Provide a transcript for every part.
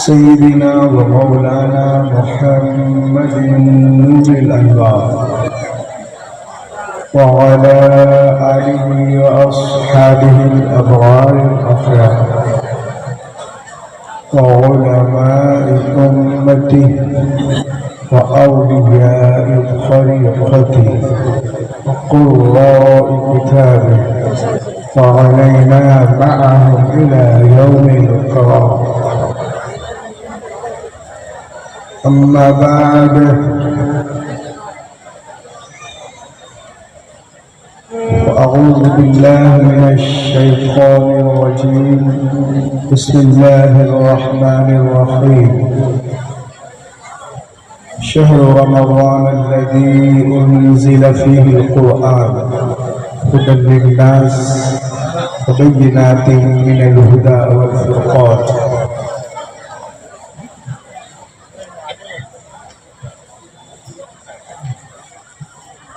سيدنا ومولانا محمد نور الأنوار وعلى آله وأصحابه الأبرار الأخيار وعلماء أمته وأولياء طريقته وقراء كتابه وعلينا معهم إلى يوم القرار. أما بعد فأعوذ بالله من الشيطان الرجيم. بسم الله الرحمن الرحيم. شهر رمضان الذي أنزل فيه القرآن هدى للناس وبينات من الهدى والفرقان.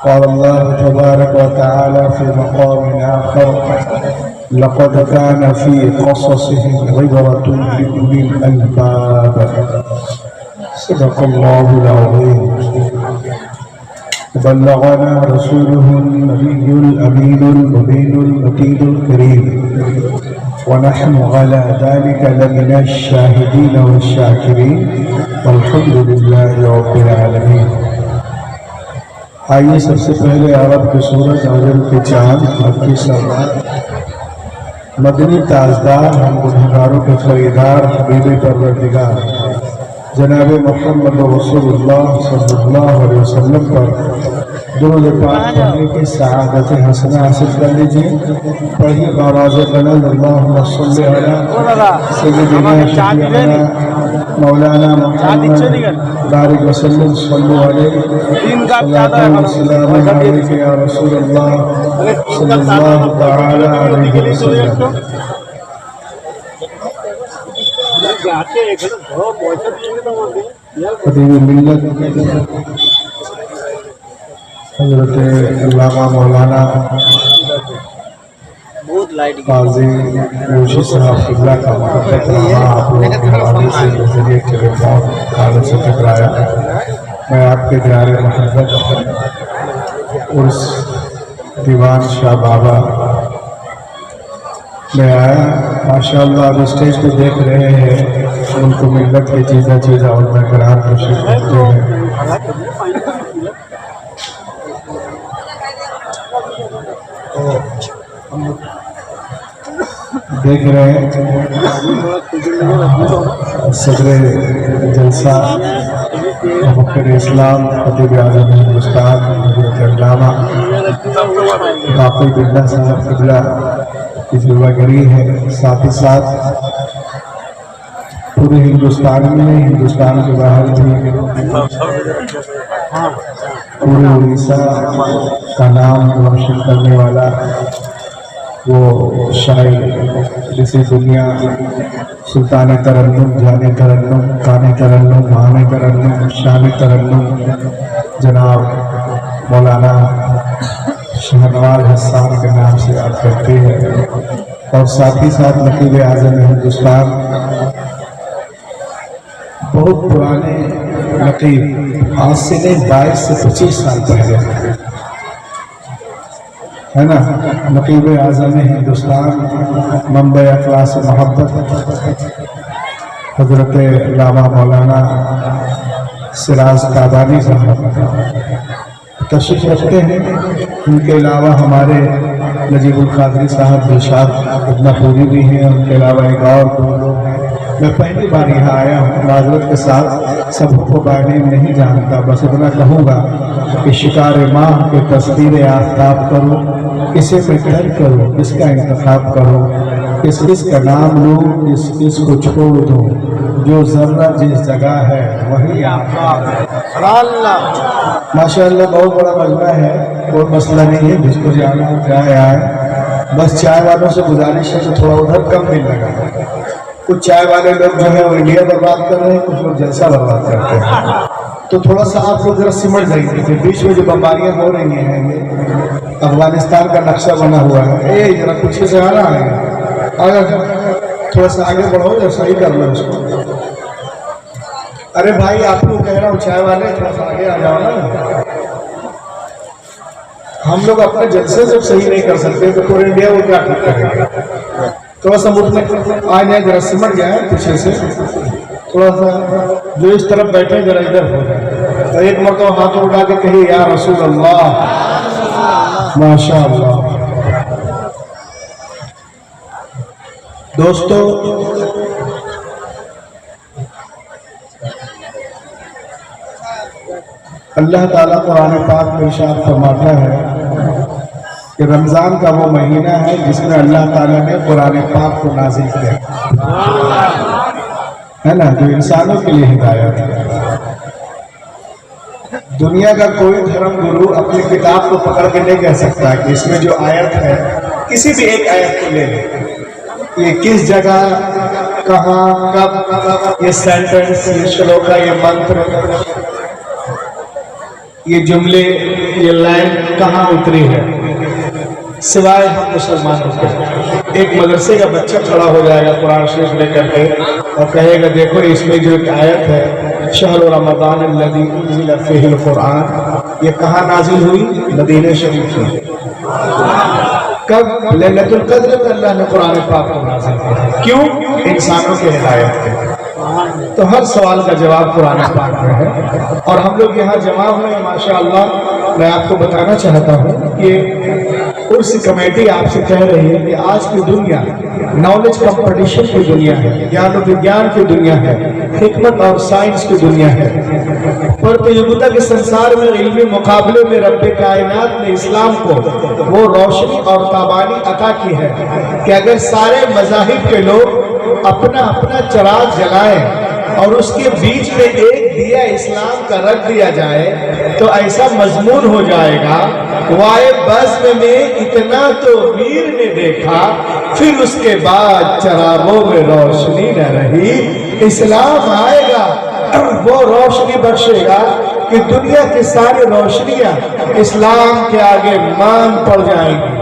قال الله تبارك وتعالى في مقام آخر: لقد كان في قصصهم عبرة لأولي الألباب. صدق الله العظيم. بلغنا رسوله النبي الأمين المبين المتين الكريم ونحن على ذلك لمن الشاهدين والشاكرين والحمد لله رب العالمين. آئیے سب سے پہلے عرب کے سورج اجل کے چاند مکی سرمات مدنی تاجدار ہم گنہگاروں کے خریدار حبیب پروردگار جناب محمد رسول اللہ صلی اللہ علیہ وسلم پر درود پاک پڑھنے کی سعادت حسنہ حاصل کر لیجیے. پڑھیے بآواز بلند: اللہم صلی علی سیدنا شفیعنا مولانا محمد بارک وسلم صلی علیہ وسلم علیہ یا رسول اللہ صلی اللہ تعالی علیہ وسلم. خطیب ملت حضرت علامہ مولانا قاضی روشی صاحب قبلہ کا محبت رہا آپ لوگ کے حوالے سے ذریعے ٹیلی فون کالوں سے ٹکرایا. میں آپ کے دیار محبت عرس دیوان شاہ بابا میں آیا. ماشاءاللہ اب اسٹیج پہ دیکھ رہے ہیں ان کو ملت کی چیزیں اور مہمان تشریف رکھتے ہیں. دیکھ رہے ہیں صدر جلسہ مفکر اسلام خطیب اعظم ہندوستان حضرت علامہ باقی بلّہ صاحب قبلہ کی جلوہ گری ہے. ساتھ ہی ساتھ پورے ہندوستان میں ہندوستان کے باہر بھی پورے اڑیسہ کا نام روشن کرنے والا وہ شاعر جسے دنیا سلطان ترنم، جانے ترنم، کانے ترنم، مانے ترنم، شان ترنم جناب مولانا شہنواز حسان کے نام سے یاد کرتی ہے. اور ساتھ ہی ساتھ نقیب اعظم ہندوستان بہت پرانے نقیب، آج سے نہیں 22 سے 25 سال پہلے ہے نا، نقیب اعظم ہندوستان منبع اخلاص محبت حضرت علامہ مولانا سراج قادانی صاحب تشریف رکھتے ہیں. ان کے علاوہ ہمارے نجیب القادری صاحب دلشاد ابن پوری بھی ہیں. ان کے علاوہ ایک اور دو لوگ ہیں. میں پہلی بار یہاں آیا ہوں. معذرت کے ساتھ سب کو بائنیم نہیں جانتا، بس اتنا کہوں گا کہ شکار ماہ کے تصویر آفتاب کرو، کسے پہ ٹھہر کرو، کس کا انتخاب کرو، کس کس کا نام لو، کس کس کو چھوڑ دو، جو ذرہ جس جگہ ہے وہی آفتاب ہے. ماشاءاللہ بہت بڑا مجمع ہے، کوئی مسئلہ نہیں ہے، جس کو جانا جائے آئے. بس چائے والوں سے گزارش ہے کہ تھوڑا ادھر کم دن لگا. کچھ چائے والے لوگ جو ہے وہ انڈیا برباد کر رہے ہیں، کچھ لوگ جلسہ برباد کرتے ہیں. تو تھوڑا سا آپ لوگ ذرا سمٹ جائیے. پھر بیچ میں جو بمباریاں ہو رہی ہیں، افغانستان کا نقشہ بنا ہوا ہے، ذرا پیچھے سے آنا ہے، تھوڑا سا آگے بڑھو یا صحیح کر لو اس کو. अरे भाई आपको कह रहा हूँ चाय वाले थोड़ा सा आगे आ जाओ ना। हम लोग अपने जलसे जब सही नहीं कर सकते तो पूरे इंडिया वो क्या ठीक करेंगे। थोड़ा सा मुझ में आज यहाँ जरा सिमट गया है पीछे से, थोड़ा सा जो इस तरफ बैठे जरा इधर हो जाए तो एक मरतबा हाथ उठा के कहिए या रसूल अल्लाह। माशा अल्लाह। दोस्तों अल्लाह ताला कुरान पाक में इरशाद फरमाता है कि रमजान का वो महीना है जिसमें अल्लाह ताला ने कुरान पाक को नाज़िल किया है ना, जो इंसानों के लिए हिदायत है। दुनिया का कोई धर्म गुरु अपनी किताब को पकड़ के नहीं कह सकता कि इसमें जो आयत है, किसी भी एक आयत को ले ले, ये किस जगह कहाँ कब ये सेंटेंस, ये श्लोका, ये मंत्र, ये जुमले, ये लाइन कहाँ उतरी है, सिवाय हम मुसलमानों के। एक मदरसे का बच्चा खड़ा हो जाएगा कुरान शरीफ लेकर के और कहेगा देखो इसमें जो एक आयत है शहर रमज़ान अल्लज़ी उन्ज़िला फ़ीहिल कुरान, ये कहाँ नाजिल हुई? मदीने शरीफ में। कब? लैलतुल क़द्र में अल्लाह ने कुरान पाक को नाजिल किया। क्यों? इंसानों के हिदायत के। तो हर सवाल का जवाब कुरान पाक में है और हम लोग यहाँ जमा हुए माशाअल्लाह। मैं आपको बताना चाहता हूँ कि उर्स कमेटी आपसे कह रही है कि आज की दुनिया नॉलेज कंपटीशन की दुनिया है, ज्ञान और विज्ञान की दुनिया है, हिकमत और साइंस की दुनिया है। प्रतियोगिता के संसार में इल्मी मुकाबले में रब्बे कायनात ने इस्लाम को वो रोशनी और ताबानी अता की है कि अगर सारे मज़ाहिब के लोग अपना अपना चिराग जलाएं और उसके बीच में एक दिया इस्लाम का रख दिया जाए तो ऐसा मजमून हो जाएगा, वाए बज़्म में इतना तो वीर ने देखा, फिर उसके बाद चिरागों में रोशनी न रही। इस्लाम आएगा वो रोशनी बख्शेगा कि दुनिया की सारी रोशनियां इस्लाम के आगे मान पड़ जाएंगी।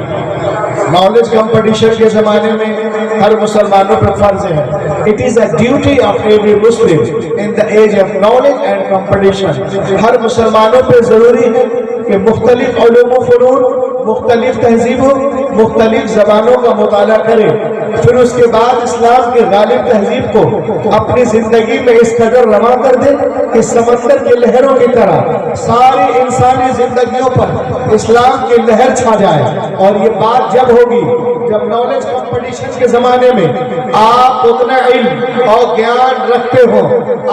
नॉलेज कंपटीशन के जमाने में हर मुसलमानों पर फर्ज है, it is a duty of every Muslim in the age of knowledge and competition. हर मुसलमानों पर जरूरी है कि मुख्तलिफ उलूम व फनून, मुख्तलिफ तहजीबों, मुख्तलिफ जबानों का मुताला करें, फिर उसके बाद इस्लाम के गालिब तहजीब को अपनी जिंदगी में इस कदर रवा कर दे कि समंदर की लहरों की तरह सारी इंसानी जिंदगियों पर इस्लाम की लहर छा जाए। और ये बात जब होगी जब नॉलेज कंपटीशन के जमाने में आप उतना इल्म और ज्ञान रखते हो।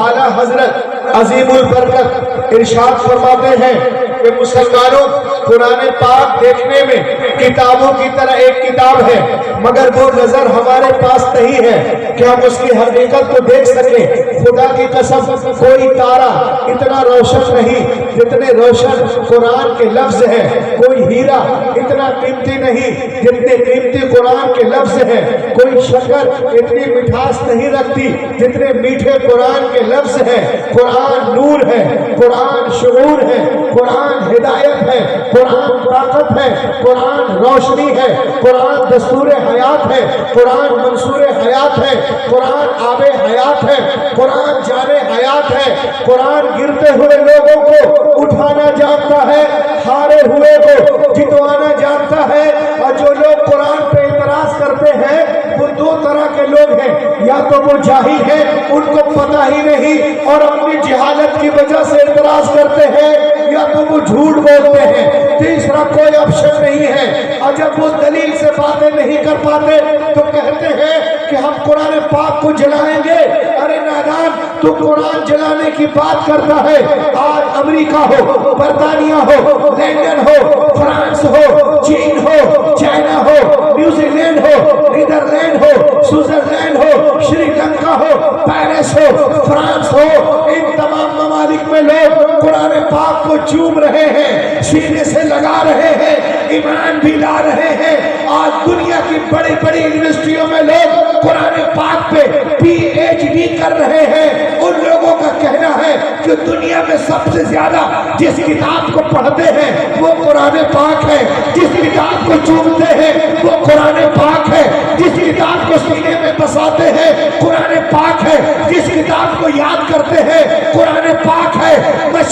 आला हजरत अजीमुल बरकत इरशाद फरमाते हैं कि मुसलमानों, कुरान पाक देखने में किताबों की तरह एक किताब है, मगर वो नजर हमारे पास नहीं है कि हम उसकी हकीकत को देख सकें। खुदा की कसम कोई तारा इतना रोशन नहीं जितने रोशन कुरान के लफ्ज हैं, कोई हीरा इतना कीमती नहीं जितने कीमती कुरान के लफ्ज हैं, कोई शक्कर इतनी मिठास नहीं रखती जितने मीठे कुरान के लफ्ज हैं। कुरान नूर है, कुरान शुऊर है, कुरान हिदायत है, कुरान ताकत है, कुरान रोशनी है, कुरान दस्तूर हयात है, कुरान मंसूर हयात है, कुरान आबे हयात है, कुरान जाने हयात है। कुरान गिरते हुए लोगों को उठाना जानता है, हारे हुए को जितवाना जानता है। और जो लोग कुरान पे इतराज करते हैं वो दो तरह के लोग हैं, या तो वो जाहिल है, उनको पता ही नहीं और अपनी जहालत की वजह से इतराज करते हैं, या तो वो झूठ बोलते हैं। तीसरा कोई ऑप्शन नहीं है। और जब वो दलील से बातें नहीं कर पाते तो कहते हैं कि हम कुरान पाक को जलाएंगे। अरे नादान, तू कुरान जलाने की बात करता है। आज अमेरिका हो, बर्तानिया हो, लंदन हो, फ्रांस हो, चीन हो, चाइना हो, न्यूजीलैंड हो, नीदरलैंड हो, स्विट्जरलैंड हो, श्रीलंका हो, पेरिस हो, फ्रांस हो, इन तमाम ममालिक में लोग कुरान पाक को चूम रहे हैं, सीने से लगा रहे हैं, ईमान भी ला रहे हैं। आज दुनिया की बड़ी बड़ी यूनिवर्सिटियों में लोग कुरान पाक पे PhD कर रहे हैं। उन लोगों का कहना है कि दुनिया में सबसे ज्यादा जिस किताब को पढ़ते हैं वो कुरान पाक है, जिस किताब को चूमते हैं वो कुरान पाक है, जिस किताब को सीने में बसाते हैं कुरान पाक है, जिस किताब को याद करते हैं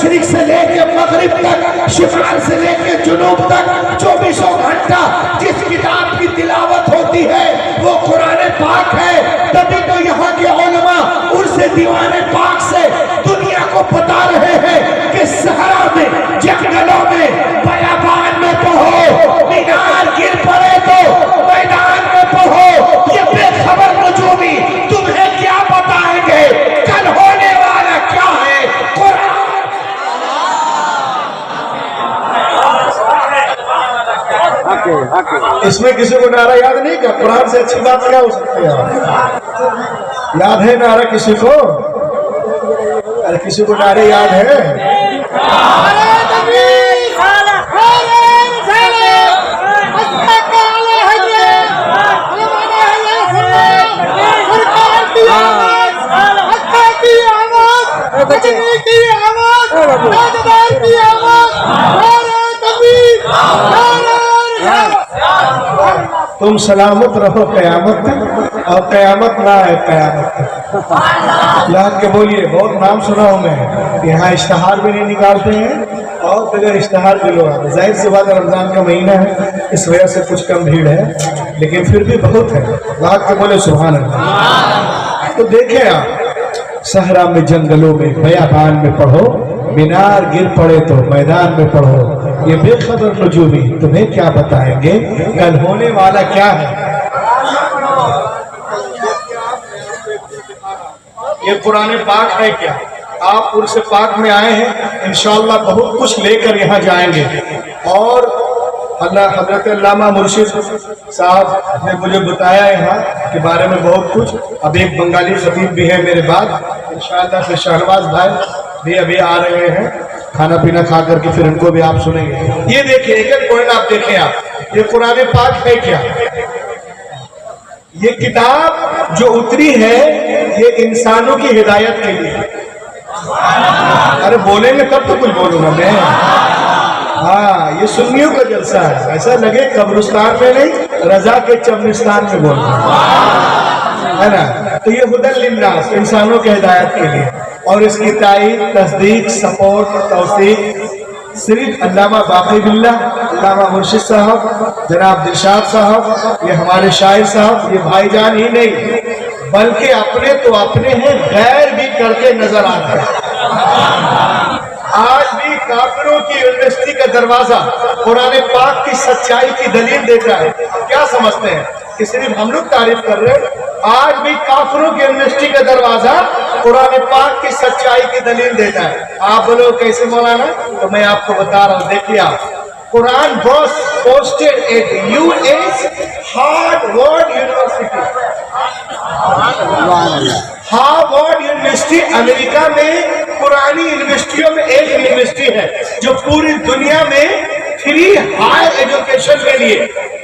मशरिक से लेके मगरिब तक, शिमाल से लेके जुनूब तक 24 घंटा जिस किताब की तिलावत होती है वो कुरान पाक है। तभी तो यहाँ के उलमा उनसे दीवाने पाक से दुनिया को बता रहे हैं कि सहरा में, जंगलों में, बयाबान में पढ़ो, मीनार गिर पड़े तो मैदान में पढ़ो। ये बेखबर नजूमी तुम्हें क्या बताएंगे कल होने वाला क्या है। कुरान इसमें किसी को नारा याद नहीं क्या? कुरान से अच्छी बात क्या हो सकती है? याद है नारा किसी को? अरे किसी को नारे याद है? तुम सलामत रहो कयामत तक, और कयामत ना है कयामत तक। याद के बोलिए, बहुत नाम सुना हूं मैं। यहाँ इश्तहार भी नहीं निकालते हैं और बगैर इश्तहार के लोग आते। जाहिर सी बात है रमजान का महीना है, इस वजह से कुछ कम भीड़ है, लेकिन फिर भी बहुत है। याद के बोले सुभान अल्लाह। तो देखें आप, सहरा में, जंगलों में, बयाबान में पढ़ो, मीनार गिर पड़े तो मैदान में पढ़ो। ये बेखबर नजूमी तुम्हें क्या बताएंगे कल होने वाला क्या है। ये कुरान पाक है क्या? आप उर्स पाक में आए हैं, इंशाअल्लाह बहुत कुछ लेकर यहाँ जाएंगे। और अल्लाह हजरत अल्लामा मुर्शिद साहब ने मुझे बताया यहाँ के बारे में बहुत कुछ। अब एक बंगाली खतीब भी है मेरे बाद, इंशाअल्लाह से शहनवाज भाई भी अभी आ रहे हैं, खाना पीना खा करके फिर इनको भी आप सुनेंगे। ये देखिए, एक पॉइंट आप देखें आप, ये कुरान पाक है क्या? ये किताब जो उतरी है ये इंसानों की हिदायत के लिए। अरे बोलेंगे तब तो कुछ बोलूंगा मैं। हाँ, ये सुन्नियों का जलसा है, ऐसा लगे कब्रिस्तान में नहीं, रजा के चमनिस्तान में बोल है ना। तो ये हुदल लिन्नास, इंसानों के हिदायत के लिए। और इसकी ताईद, तस्दीक, सपोर्ट, तौसीक सिर्फ अल्लामा बाकी बिल्ला, अल्लामा मुर्शिद साहब, जनाब दिलशाद साहब, ये हमारे शायर साहब, ये भाईजान ही नहीं बल्कि अपने तो अपने हैं, गैर भी करके नजर आते हैं। आज भी काफिरों की यूनिवर्सिटी का दरवाजा कुरान पाक की सच्चाई की दलील देता है। क्या समझते हैं कि सिर्फ हम लोग तारीफ कर रहे हैं? आज भी काफिरों की यूनिवर्सिटी का दरवाजा कुरान पाक की सच्चाई की दलील देता है। आप बोलो कैसे मौलाना? तो मैं आपको बता रहा हूँ, देखिए आप, Quran was posted at US Harvard university. Harvard university America में पुरानी यूनिवर्सिटियों में एक यूनिवर्सिटी है जो पूरी दुनिया में फ्री हायर एजुकेशन के लिए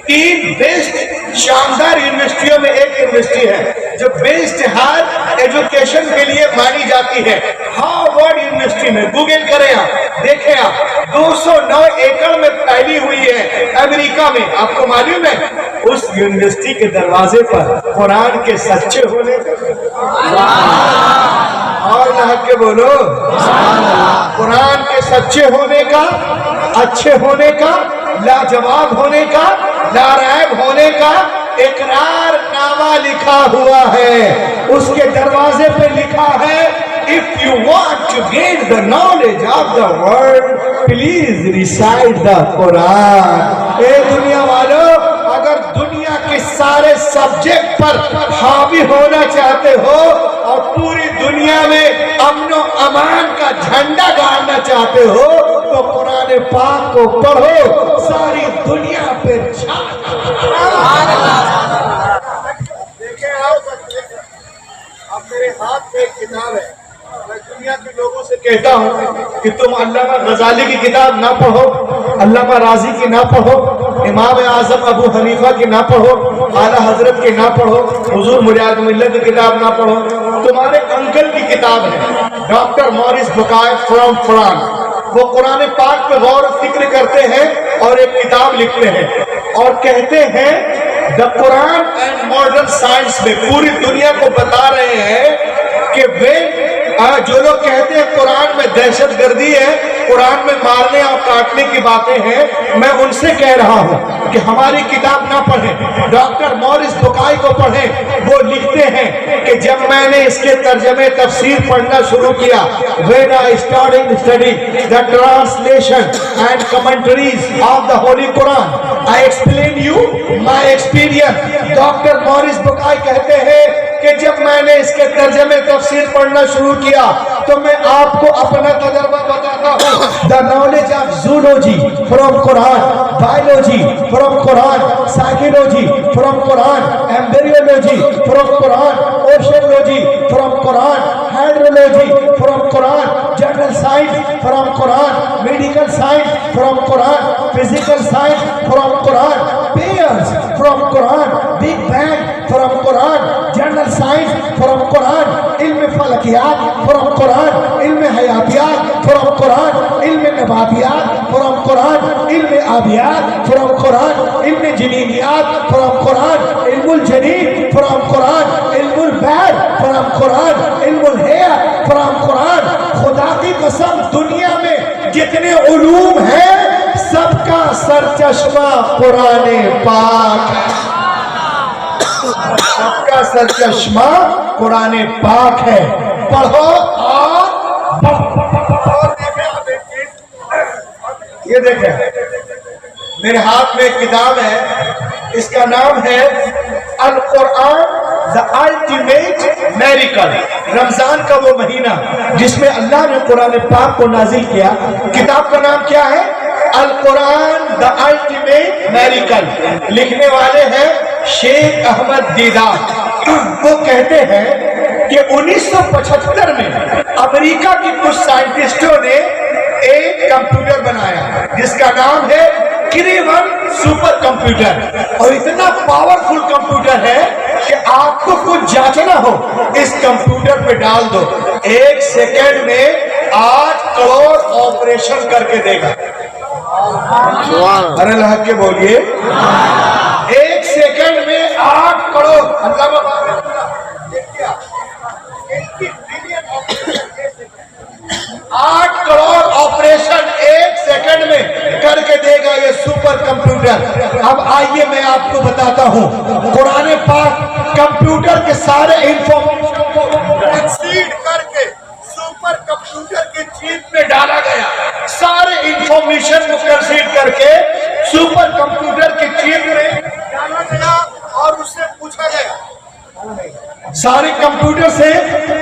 3 बेस्ट शानदार यूनिवर्सिटियों में एक यूनिवर्सिटी है जो बेस्ट हायर एजुकेशन के लिए मानी जाती है। हार्वर्ड यूनिवर्सिटी में गूगल करें आप, देखें आप, 209 एकड़ में फैली हुई है अमेरिका में। आपको मालूम है उस यूनिवर्सिटी के दरवाजे पर कुरान के सच्चे होने और लहक के बोलो कुरान के सच्चे होने का, अच्छे होने का, लाजवाब होने का, नारायब होने का इकरार नामा लिखा हुआ है। उसके दरवाजे पे लिखा है, if you want to gain the knowledge of the world please recite the Quran. ए दुनिया वालों, अगर दुनिया के सारे सब्जेक्ट पर हावी होना चाहते हो और पूरी दुनिया में अमनो अमान का झंडा गाड़ना चाहते हो तो कुरान पाक को पढ़ो, सारी दुनिया पे छा। देखें अब मेरे हाथ में एक किताब है, मैं दुनिया के लोगों से कहता हूँ कि तुम अल्लामा गजाली की किताब ना पढ़ो, अल्लामा राजी की ना पढ़ो, इमाम आजम अबू हनीफा की ना पढ़ो, आला हजरत की ना पढ़ो, हुजूर मुजाहिद मिल्लत की किताब ना पढ़ो। तुम्हारे अंकल की किताब है, डॉक्टर मॉरिस बुकाय फ्रॉम फ्रांस। वो कुरान पाक पे गौर फिक्र करते हैं और एक किताब लिखते हैं और कहते हैं the Quran and modern science में पूरी दुनिया को बता रहे हैं कि when जो लोग कहते हैं कुरान में दहशत गर्दी है, कुरान में मारने और काटने की बातें हैं, मैं उनसे कह रहा हूं कि हमारी किताब ना पढ़ें, डॉक्टर मॉरिस बुकाई को पढ़ें। वो लिखते हैं कि जब मैंने इसके तर्जमे तफसीर पढ़ना शुरू किया, when I started studying the translation and commentaries of the Holy Quran, I explain you my experience। Doctor Maurice Bucaille कहते हैं कि जब मैंने इसके तर्जमे तफसीर पढ़ना शुरू किया तो मैं आपको अपना तजर्बा बताता हूँ। The knowledge of zoology from Quran, biology from Quran, psychology from Quran, embryology from Quran, oceanology from Quran, hydrology from Quran, general science from Quran, medical science from Quran, physical science from Quran, pairs from Quran, Big Bang from Quran, general science from Quran, ilm falakiyat from Quran, ilm hayatiyat from Quran, ilm nabatiyat from Quran, ilm abiyat from Quran, ilm jininiyat from Quran, ilmul janin from Quran, ilmul bad from Quran, ilmul hair from Quran। खुदा की कसम दुनिया में जितने उलूम हैं सबका सरचश्मा कुरान पाक है, सबका सरचश्मा कुरान पाक है। पढ़ो और ये देखें, मेरे हाथ में एक किताब है, इसका नाम है अल कुरान द अल्टीमेट मेरिकल। रमजान का वो महीना जिसमें अल्लाह ने कुरान पाक को नाजिल किया। किताब का नाम क्या है? अल कुरान द अल्टीमेट मेरिकल। लिखने वाले हैं शेख अहमद दीदार। वो कहते हैं कि 1975 में अमेरिका के कुछ साइंटिस्टों ने एक कंप्यूटर बनाया जिसका नाम है क्रेवन सुपर कंप्यूटर, और इतना पावरफुल कंप्यूटर है कि आपको कुछ जांचना हो इस कंप्यूटर पे डाल दो, 1 सेकेंड में 8 करोड़ ऑपरेशन करके देगा। अरे लहक के बोलिए, 1 सेकेंड में 8 करोड़। अल्लाह 8 करोड़ ऑपरेशन 1 सेकंड में करके देगा ये सुपर कंप्यूटर। अब आइए मैं आपको बताता हूं, कुरान पाक कंप्यूटर के सारे इंफॉर्मेशन को एक्सीड करके सुपर कंप्यूटर के चिप में डाला गया। सारे इंफॉर्मेशन को एक्सीड करके सुपर कंप्यूटर के चिप में डाला गया और उससे पूछा गया, सारे कंप्यूटर से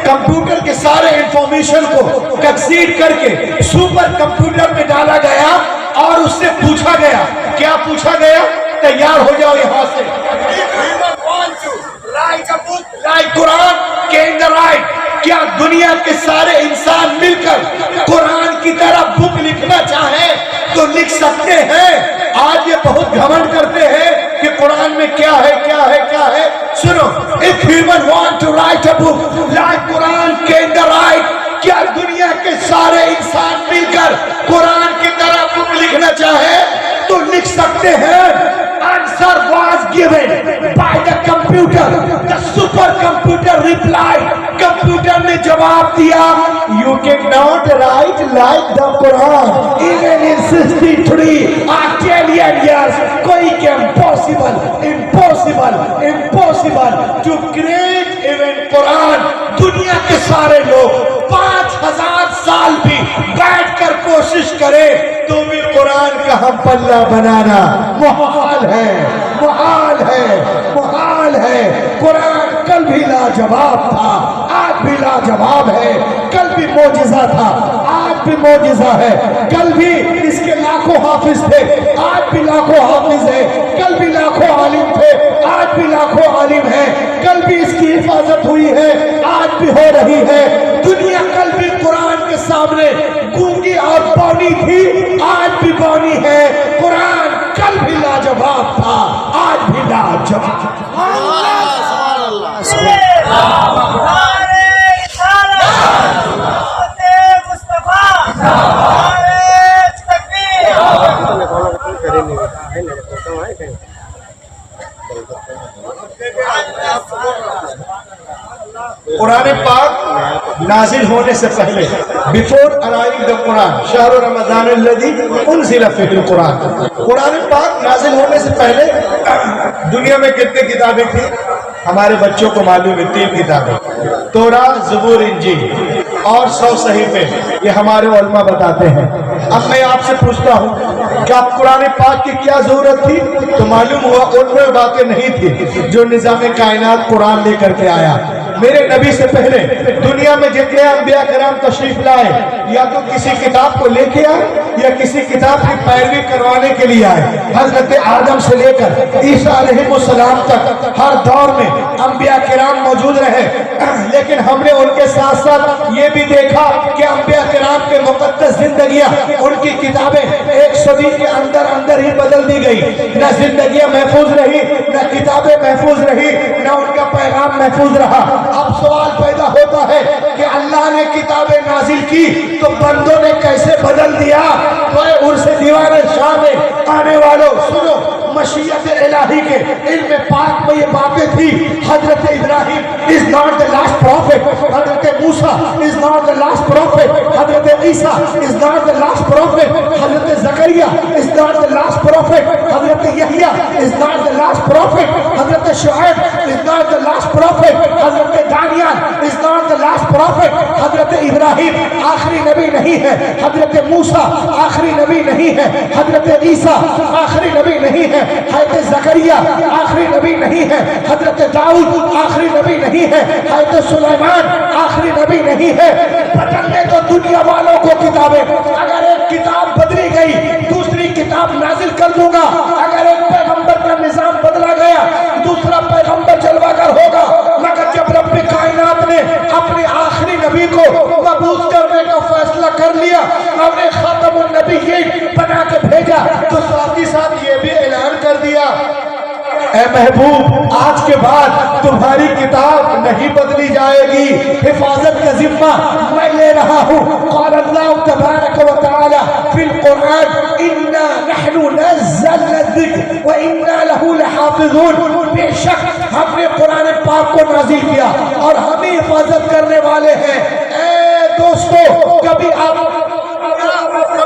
कंप्यूटर के सारे इंफॉर्मेशन को एक्सीड करके सुपर कंप्यूटर में डाला गया और उससे पूछा गया। क्या पूछा गया? तैयार हो जाओ यहां से। कुरान के राइट, क्या दुनिया के सारे इंसान मिलकर कुरान की तरह बुक लिखना चाहे तो लिख सकते हैं? आज ये बहुत घमंड करते हैं कि कुरान में क्या है क्या है क्या है। सुनो, if human want to write a book like Quran के राइट, क्या दुनिया के सारे इंसान मिलकर कुरान की तरह बुक लिखना चाहे तो लिख सकते हैं? Answer was given by the computer. The super computer replied. Computer ने जवाब दिया, you cannot write like the Quran even in 63 trillion years. कोई के impossible to create even Quran। दुनिया के सारे लोग 5000 साल भी बैठकर कोशिश करें तो भी कुरान का हम पल्ला बनाना मुहाल है, मुहाल है, मुहाल है। कुरान कल भी लाजवाब था, आज भी लाजवाब है। कल भी मौजिज़ा था, आज भी मौजिज़ा है। कल भी इसके लाखों हाफिज थे, आज भी लाखों हाफिज है। कल भी लाखों आलिम थे, आज भी लाखों आलिम है। कल भी इसकी हिफाजत हुई है, आज भी हो रही है। दुनिया कल भी कुरान के सामने गूंगी और बौनी थी, आज भी बौनी है। कुरान कल भी लाजवाब था, आज भी लाजवाब। कुरान पाक نازل ہونے سے پہلے، before arriving the Quran، شہر رمضان الذی انزل فیہ القرآن، قرآن پاک نازل ہونے سے پہلے دنیا میں کتنی کتابیں تھیں؟ ہمارے بچوں کو معلوم ہے 3 کتابیں، تورات، زبور، انجیل اور 100 صحیفے، یہ ہمارے علماء بتاتے ہیں۔ اب میں آپ سے پوچھتا ہوں کہ آپ قرآن پاک کی کیا ضرورت تھی؟ تو معلوم ہوا ان میں باتیں نہیں تھی جو نظام کائنات قرآن لے کر کے آیا۔ میرے نبی سے پہلے دنیا میں جتنے انبیاء کرام تشریف لائے، یا تو کسی کتاب کو لے کے آئے یا کسی کتاب کی پیروی کروانے کے لیے آئے۔ حضرت آدم سے لے کر عیسیٰ علیہ السلام تک ہر دور میں انبیاء کرام موجود رہے، لیکن ہم نے ان کے ساتھ ساتھ یہ بھی دیکھا کہ انبیاء کرام کے مقدس زندگیاں، ان کی کتابیں 1 صدی کے اندر ہی بدل دی گئی۔ نہ زندگیاں محفوظ رہی، نہ کتابیں محفوظ رہی، نہ ان کا پیغام محفوظ رہا۔ اب سوال پیدا ہوتا ہے کہ اللہ نے کتابیں نازل کی تو بندوں نے کیسے بدل دیا؟ عرص دیوان شاہ میں آنے والوں سنو، مشیت الہی کے علم پاک میں یہ باتیں تھی۔ حضرت ابراہیم is not the last prophet، حضرت موسیٰ is not the last prophet، حضرت عیسیٰ is not the last prophet، حضرت زکریا is not the last prophet، حضرت یحییٰ is not the last prophet، حضرت Shoaib is not the last prophet، حضرت Daniyal is not the last prophet۔ حضرت ابراہیم آخری نبی نہیں ہے، حضرت موسیٰ آخری نبی نہیں ہے، حضرت عیسیٰ آخری نبی نہیں ہے، حضرت زکریا آخری نبی نہیں ہے، حضرت داؤد آخری نبی نہیں ہے، حضرت سلیمان آخری نبی نہیں ہے۔ بدلنے تو دنیا والوں کو کتابیں، اگر ایک کتاب بدلی گئی دوسری کتاب نازل کر دوں گا۔ اگر ایک پیغمبر کا نظام بدلا گیا دوسرا پیغمبر جلوہ گر ہوگا، مگر جب رب کائنات نے اپنے آخری نبی کو مبعوث کرنے کا فیصلہ کر لیا اور نے خاتم النبیین بنا کے بھیجا تو ساتھ ہی ساتھ یہ بھی اعلان کر دیا، اے محبوب آج کے بعد تمہاری کتاب نہیں بدلی جائے گی، حفاظت کا ذمہ میں لے رہا ہوں۔ قال اللہ تبارک و تعالی فی القرآن انا نحن نزلنا الذکر وانا له لحافظون، بے شک ہم نے قرآن پاک کو نازل کیا اور ہم ہی حفاظت کرنے والے ہیں۔ اے دوستو، کبھی آپ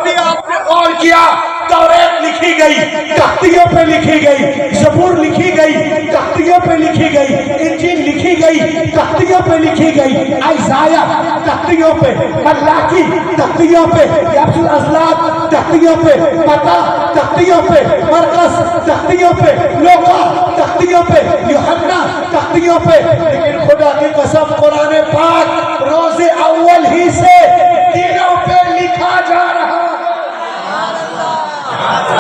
نے غور کیا؟ توریت لکھی گئی تختیوں پہ لکھی گئی، زبور لکھی گئی تختیوں پہ لکھی گئی، انجیل لکھی گئی تختیوں پہ لکھی گئی، اشعیا تختیوں پہ، ملاکی تختیوں پہ، یعقوب اضلاع تختیوں پہ، متی تختیوں پہ، مرقس تختیوں پہ، لوقا تختیوں پہ، یوحنا تختیوں پہ، لیکن خدا کی قسم قرآن پاک روز اول ہی سے دلوں پہ لکھا جا رہا۔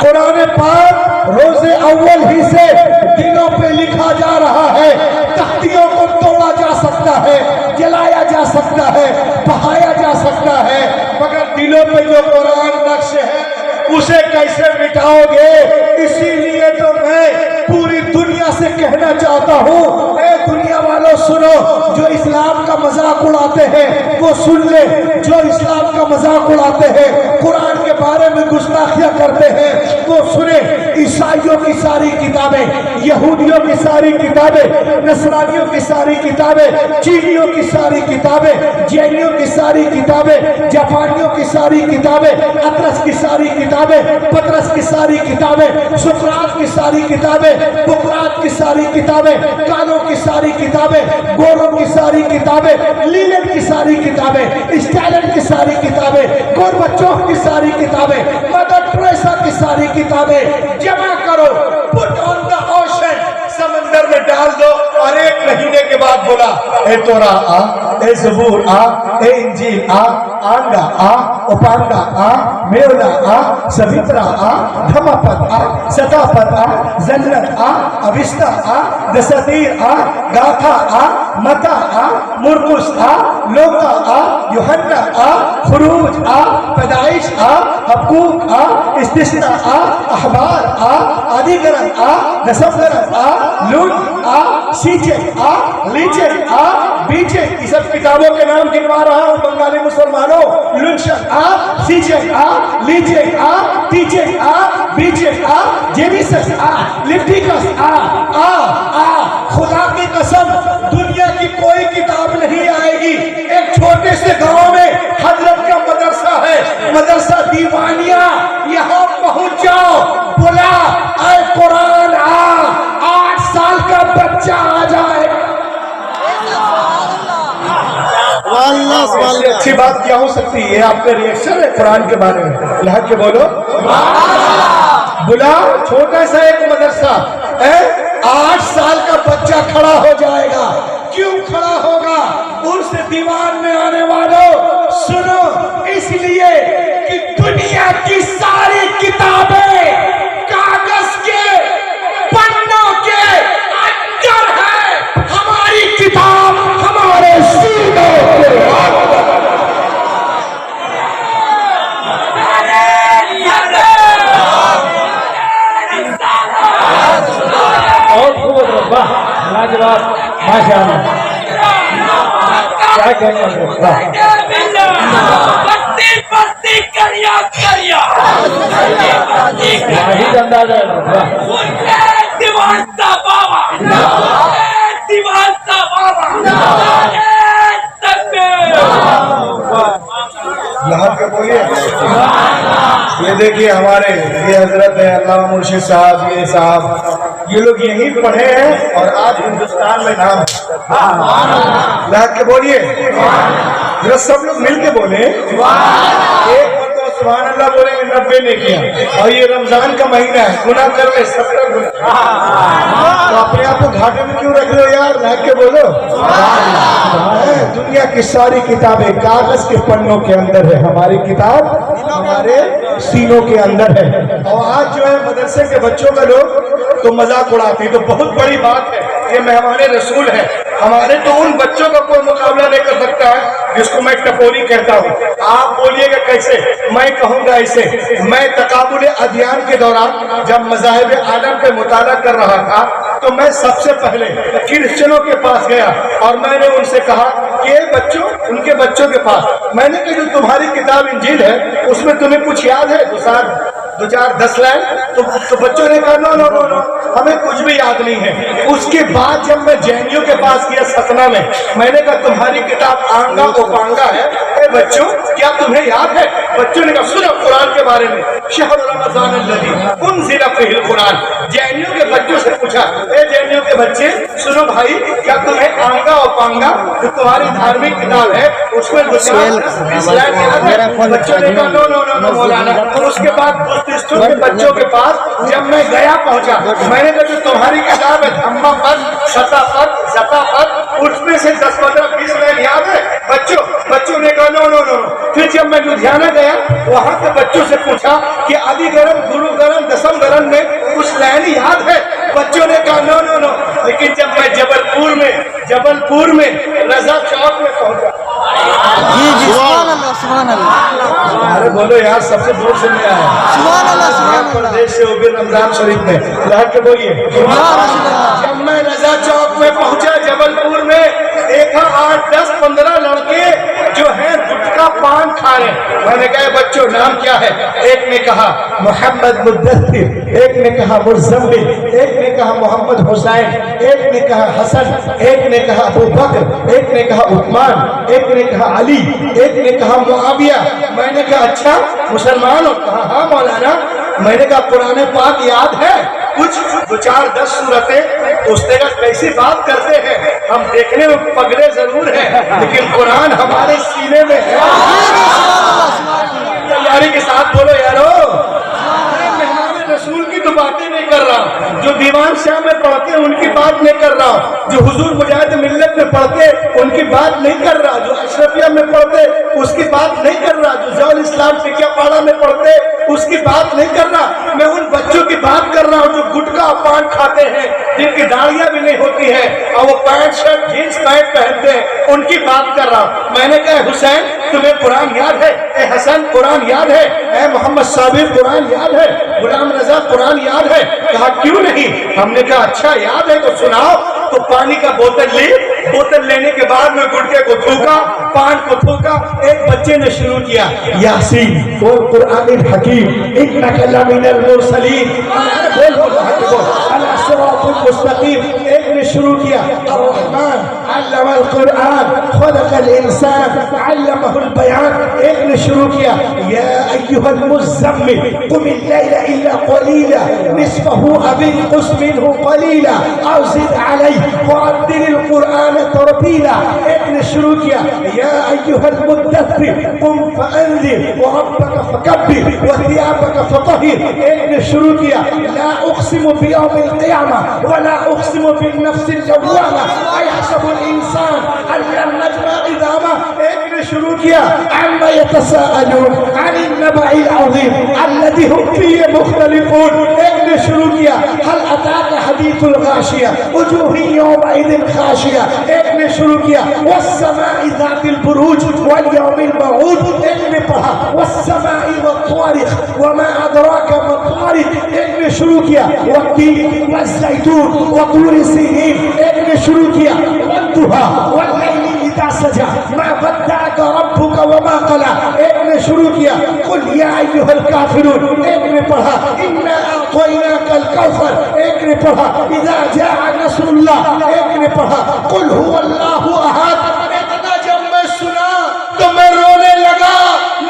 قرآن پاک روز اول ہی سے دلوں پہ لکھا جا رہا ہے۔ تختیوں کو توڑا جا سکتا ہے، جلایا جا سکتا ہے، بہایا جا سکتا ہے، مگر دلوں پہ جو قرآن نقش ہے اسے کیسے مٹاؤ گے؟ اسی لیے تو میں پوری دنیا سے کہنا چاہتا ہوں، اے دنیا والوں سنو، جو اسلام کا مذاق اڑاتے ہیں وہ سن لے، جو اسلام کا مذاق اڑاتے ہیں قرآن کے بارے میں گستاخیاں کرتے ہیں وہ سنیں۔ عیسائیوں کی ساری کتابیں، یہودیوں کی ساری کتابیں، نصرانیوں کی ساری کتابیں، چینیوں کی ساری کتابیں، جینیوں کی ساری کتابیں، جاپانیوں کی ساری کتابیں، اطرس کی ساری کتابیں، پطرس کی ساری کتابیں، سقراط کی ساری کتابیں، بقراط کی ساری کتابیں، کالوں کی ساری کتابیں، گوروں کی ساری کتابیں، لیلن کی ساری کتابیں، اسٹائلن کی ساری کتابیں، گوربچوف کی ساری کتابیں، مدر ٹریسا کی ساری کتابیں جمع کرو، پٹ آن دا اوشن، سمندر میں ڈال دو، اور 1 مہینے کے بعد بولا اے تورا آ، اے زبور آ، اے انجیل آ، آنگا آ، اپانگا آ، میولا آ، سبترا آ، دھمپت آ، ستاپت آ، زلت آ، اوستا آ، دستیر آ، گاتھا آ، متا آ، مرقس آ، لوکا آ، یوحنا آ، خروج آ، پیدائش آ، حبقوق آ، استثنا آ، احبار آ، آدیگرن آ، دسمگرن آ، لون آ، سیچے آ، لیچے آ، بیچے، یہ سب کتابوں کے نام گنوا رہا ہوں بنگالی مسلمانوں۔ لنشن آ، سیچے آ، لیچے آ، تیچے آ، بیچے آ، جیمیسس آ، لیفٹیکس آ، آ آ خدا کی قسم دنیا کی کوئی کتاب نہیں آئے گی، ایک छोटे से गांव में हजरत का मदरसा है, मदरसा दीवानिया, यहाँ पहुंच जाओ, बोला आए कुरान आ, 8 साल का बच्चा आ जाए। इससे अच्छी बात क्या हो सकती है? आपका रिएक्शन है कुरान के बारे में, ला के बोलो। बुला, छोटा सा एक मदरसा है, 8 साल का बच्चा खड़ा हो जाएगा। क्यों खड़ा होगा? उस दीवान में आने वालों सुनो, इसलिए कि दुनिया की सारी किताबें कागज के पन्नों के अंदर है, हमारी किताब हमारे सीनों के अंदर। लाजवाब, माशाअल्लाह, क्या कहना यहाँ के बोलिए। ये देखिए हमारे ये हजरत है अल्लामा मुर्शिद साहब, ये साहब, ये लोग यहीं पढ़े हैं और आज हिंदुस्तान में नाम है। यहाँ के बोलिए जरा सब लोग मिल के बोले, एक सुभान अल्लाह बोलेंगे 90 ने किया, और ये रमजान का महीना है, गुना कर ले 70 गुना। तो अपने आप को घाटे में क्यों रख रहे हो यार? लाख के बोलो। दुनिया की सारी किताबें कागज के पन्नों के अंदर है, हमारी किताब हमारे सीनों के अंदर है। और आज जो है मदरसे के बच्चों का लोग तो मजाक उड़ाते हैं, तो बहुत बड़ी बात है, ये मेहमान रसूल है हमारे, तो उन बच्चों का कोई मुकाबला नहीं कर सकता है जिसको मैं टपोरी कहता हूँ। आप बोलिएगा कैसे? मैं कहूँगा ऐसे, मैं तकाबुल अध्ययन के दौरान जब मज़ाहिब आलम पे मुताला कर रहा था तो मैं सबसे पहले क्रिश्चियनों के पास गया और मैंने उनसे कहा कि बच्चों, उनके बच्चों के पास मैंने कहा जो तुम्हारी किताब इंजील है उसमें तुम्हें कुछ याद है? दो चार 10 लाइन? तो बच्चों ने कहा नो नो नो नो, हमें कुछ भी याद नहीं है। उसके बाद जब मैं जैनियों के पास गया सतना में, मैंने कहा तुम्हारी किताब आंगा उपांगा है, बच्चों क्या तुम्हें याद है? बच्चों ने कहा सुनो कुरान के बारे में, शहर रमजान अल्लज़ी उनज़िला फ़ीहिल कुरान। जैनियों के बच्चों से पूछा, ए जैनियों के बच्चे सुनो भाई, क्या तुम्हें आंगा उपांगा जो तुम्हारी धार्मिक किताब है उसमें इस्लाम याद है? बच्चों ने कहा नो नो नो नो मौलाना। उसके बाद के बच्चों के पास जब मैं गया पहुंचा, मैंने कहा जो तुम्हारी किताब है धम्मा पद, सता पद, जता पद, उसमें से 10, 15, 20 लाइन याद है? बच्चों ने कहा नो नो नो। फिर जब मैं लुधियाना गया वहां के बच्चों से पूछा कि अलीगढ़, गुरुगढ़, दसमगढ़ में कुछ लाइन याद है? बच्चों ने कहा नो नो नो। लेकिन जब मैं जबलपुर में रजा चौक में पहुंचा, सुभान अल्लाह, सुभान अल्लाह, अरे बोलो यार, सबसे दूर से मैं आया, सुभान अल्लाह, सुभान अल्लाह, प्रदेश से होकर रमजान शरीफ में लहर के बोलिए। जब मैं रजा चौक में पहुंचा जबलपुर में, देखा 8, 10, 15 लड़के जो है गुटखा पान खा रहे। मैंने कहा बच्चों नाम क्या है? एक ने कहा मोहम्मद मुद्दस्सिर, एक ने कहा मुज़म्मिल, एक ने कहा मोहम्मद हुसैन, एक ने कहा हसन, एक ने कहा अबू बकर, एक ने कहा उस्मान, एक ने कहा अली, एक ने कहा मुआविया। मैंने कहा अच्छा मुसलमान हो? कहा हाँ मौलाना। मैंने कहा कुरान पाक याद है? कुछ 2, 4, 10 सूरतें। उसने कहा कैसी बात करते हैं, हम देखने में पगले जरूर हैं लेकिन कुरान हमारे सीने में है। तैयारी के साथ बोलो यारो। रसूल की तो बातें नहीं कर रहा, जो दीवान शाह में पढ़ते हैं उनकी बात नहीं कर रहा, जो हुजूर मुजाहिद मिल्लत में पढ़ते उनकी बात नहीं कर रहा, जो अशरफिया में पढ़ते उसकी बात नहीं कर रहा, जो जौल इस्लाम फिकिया पाड़ा में पढ़ते उसकी बात नहीं कर रहा। मैं उन बच्चों की बात कर रहा हूँ जो गुटखा पान खाते हैं, जिनकी दाढ़ियां भी नहीं होती है और वो पैंट शर्ट जींस पैंट पहनते हैं, उनकी बात कर रहा हूँ। मैंने कहा हुसैन तुम्हें कुरान याद है? ए हसन कुरान याद है? ए मोहम्मद साबिर कुरान याद है? गुलाम रजा कुरान याद है? कहा क्यों नहीं। हमने कहा अच्छा याद है तो सुनाओ। तो पानी का बोतल ली, बोतल लेने के बाद में गुटके को थूका, पान को थूका। एक बच्चे ने शुरू किया यासीन बोल कुरान हकीम इन्नका लमिनल मुरसलीन बोल अला सिरातिल मुस्तकीम। एक ने शुरू किया अर्रहमान علم القرآن خلق الإنسان علمه البيان. ایک نے شروع کیا يا أيها المزمل قم الليل إلا قليلا نصفه أو انقص منه قليلا أو زد عليه ورتل القرآن ترتيلا. ایک نے شروع کیا يا أيها المدثر قم فأنذر وربك فكبر وثيابك فطهر. ایک نے شروع کیا لا أقسم بيوم القيامة ولا أقسم بالنفس اللوامة أيحسب الإنسان أن لن نجمع عظامه. ایک نے شروع کیا عما يتساءلون عن النبأ العظيم الذي هم فيه مختلفون. ایک نے شروع کیا هل أتاك حديث الغاشية وجوه يومئذ خاشية. ایک نے شروع کیا والسماء ذات البروج واليوم الموعود. ایک نے پڑھا والسماء والطارق وما أدراك ما الطارق. ایک نے شروع کیا والتين والزيتون وطور سينين. ایک نے شروع کیا والضحى والليل إذا سجى ما ودعك ربك وما قلى. ایک نے شروع کیا قل يا أيها الكافرون. ایک نے پڑھا إنا أعطيناك الكوثر. ایک نے پڑھا إذا جاء نصر الله. ایک نے پڑھا قل هو الله أحد. اتنا جب میں سنا تو میں رونے لگا.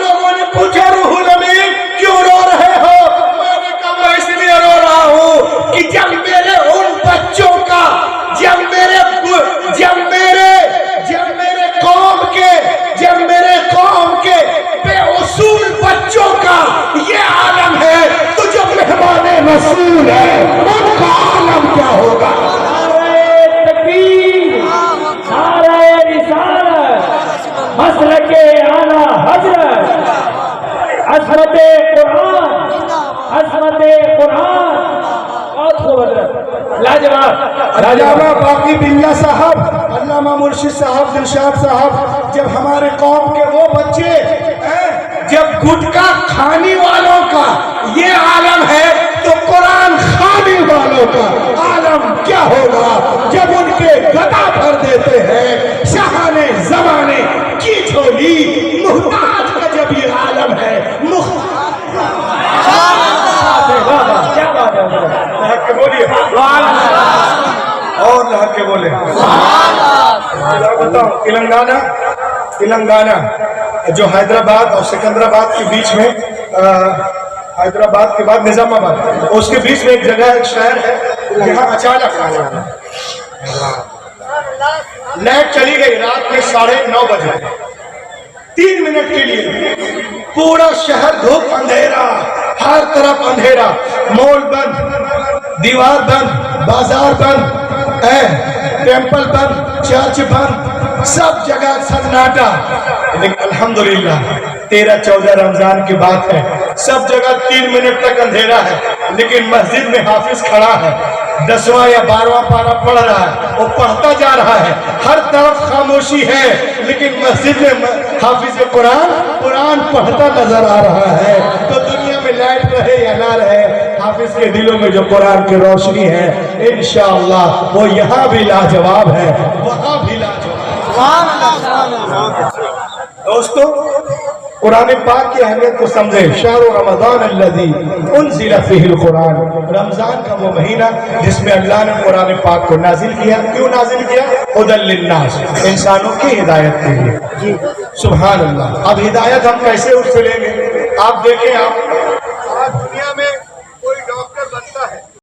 لوگوں نے پوچھا روح الامین کیوں رو رہے ہو؟ میں نے کہا میں اس لیے رو رہا ہوں کہ جب میرے ان بچوں کا جب میرے قوم کے بے اصول بچوں کا یہ عالم ہے تو جو مہمان رسول ہے ان کا عالم کیا ہوگا؟ نعرہ تکبیر، نعرہ رسالت، مسلک اعلی حضرت، عظمت قرآن، عظمت قرآن. بہت خوب حضرت، لاجواب علامہ باقی باللہ صاحب، علامہ مرشد صاحب، دلشاد صاحب، جب ہمارے قوم کے وہ بچے جب گٹکا کھانے والوں کا یہ عالم ہے تو قرآن کھانے والوں کا عالم کیا ہوگا؟ جب ان کے گدا بھر دیتے ہیں شاہانے زمانے کی جھولی محتاج کا جب یہ عالم ہے کیا بات ہے حضرت. لہک کے بولیے اور لہک کے بولے. بتاؤ تلنگانہ جو حیدرآباد اور سکندرآباد کے بیچ میں، حیدرآباد کے بعد نظام آباد، اس کے بیچ میں ایک جگہ ایک شہر ہے یہاں اچانک لائٹ چلی گئی رات کے 9:30 بجے. 3 منٹ کے لیے پورا شہر دھوپ اندھیرا، ہر طرف اندھیرا، مول بند، دیوار بند، بازار بند، ٹیمپل بند، چرچ بند، سب جگہ سناٹا. لیکن الحمدللہ 13-14 رمضان کی بات ہے، سب جگہ 3 منٹ تک اندھیرا ہے، لیکن مسجد میں حافظ کھڑا ہے، 10واں یا 12واں پارہ پڑھ رہا ہے، وہ پڑھتا جا رہا ہے. ہر طرف خاموشی ہے لیکن مسجد میں حافظ قرآن پڑھتا نظر آ رہا ہے. تو دنیا میں لائٹ رہے یا نہ رہے، حافظ کے دلوں میں جو قرآن کی روشنی ہے انشاءاللہ وہ یہاں بھی لاجواب ہے، وہاں بھی لاجواب. دوستو قرآن پاک کی اہمیت کو سمجھے. شہر رمضان الذی انزل فیہ القرآن، رمضان کا وہ مہینہ جس میں اللہ نے قرآن پاک کو نازل کیا. کیوں نازل کیا؟ ہدی للناس، انسانوں کی ہدایت کے لیے. سبحان اللہ. اب ہدایت ہم کیسے اس سے لیں گے؟ آپ دیکھیں، آپ